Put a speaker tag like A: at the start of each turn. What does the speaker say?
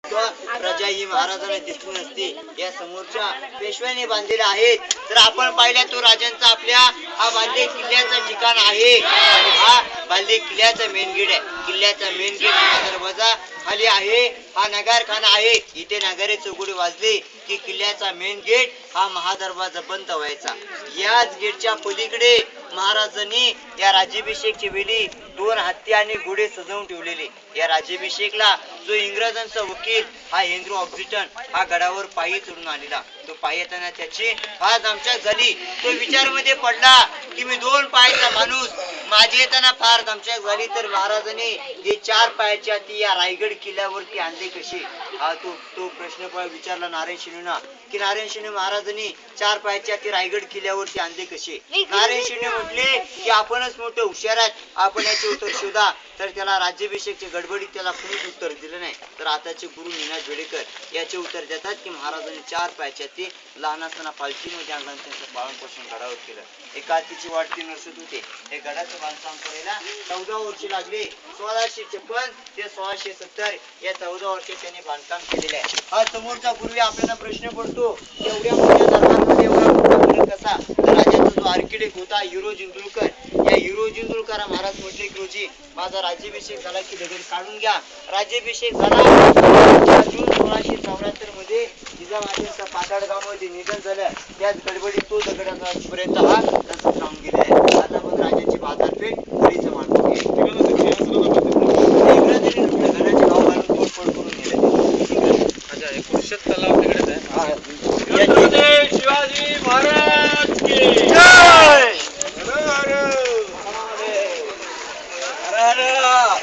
A: प्रजा ही महाराजांना दिसली नसती या समोरच्या पेशव्याने बांधलेल्या आहेत. तर आपण पाहिल्या तो राजांचा आपल्या हा बांधे किल्ल्याचा ठिकाण आहे आणि हा बांधे किल्ल्याचा मेन गेट आहे. किल्ल्याचा मेन गेट हा दरवाजा खाली आहे. हा नगारखाना आहे. इथे नगारे चौघडी वाजले की किल्ल्याचा मेन गेट हा महादरवाजा बंद व्हायचा. याच गेटच्या पलीकडे महाराजांनी या राज्याभिषेकच्या वेळी 2 हत्ती आणि घोडे सजवून ठेवलेले. या राज्याभिषेकला जो इंग्रजांचा वकील हा हेनरी ऑक्झिटन हा गडावर पायी चढून आलेला. तो पायी येताना त्याची फार दमछाक झाली. तो विचारमध्ये पडला की मी 2 पायाचा माणूस, माझी येताना फार दमछाक झाली तर महाराजांनी हे 4 पायाच्या ती या रायगड किल्ल्यावरती आणले कसे. हा तो प्रश्न विचारला नारायण शिणेंना की नारायण शिणे महाराजांनी 4 पायाच्या ती रायगड किल्ल्यावरती आणले कसे. नारायण शिणे म्हटले की आपणच मोठे हुशार आहेत, आपण याचे उत्तर शोधा. तर त्याला राज्याभिषेकच्या गडबडीत त्याला कुणीच उत्तर दिलं नाही. तर आताचे गुरु नीनाद बेडेकर याचे उत्तर देतात की महाराजांनी 4 पायाच्या ते लहान असताना पालखीमध्ये आणलं त्यांचं पालन पोषण गडावर केलं. एका तिची वाटती नसत होते. हे गडाचं बांधकाम करायला 14 वर्ष लागले. 1656 ते 1670 या 14 वर्षात त्यांनी बांधकाम केलेलं आहे. हा समोरचा पूर्वी आपल्याला प्रश्न पडतो एवढ्या मोठ्या दरबारामध्ये एवढा मोठा फरक कसा. तर राजाचा जो आर्किटेक्ट होता हिरो जिंदुलकर, या हिरो जिंदुलकर महाराज म्हटले की रोजी माझा राज्याभिषेक झाला की दगड काढून घ्या. राज्याभिषेक झाला जून 1674 मध्ये जिजामातेचं पाताळगावमध्ये निधन झालं. त्याच गडबडीत तो दगडापर्यंत हा तसंच राहून गेले आहे. आता पण राजाची बाजारपेठ घरीच मानतो. इंग्रजांनी घराचे गाव घालून तोडफोड करून नेले.
B: कुरुक्षेत्र तलाव तिकडेच आहे.
C: शिवाजी महाराज की
A: जय.
C: हर हर.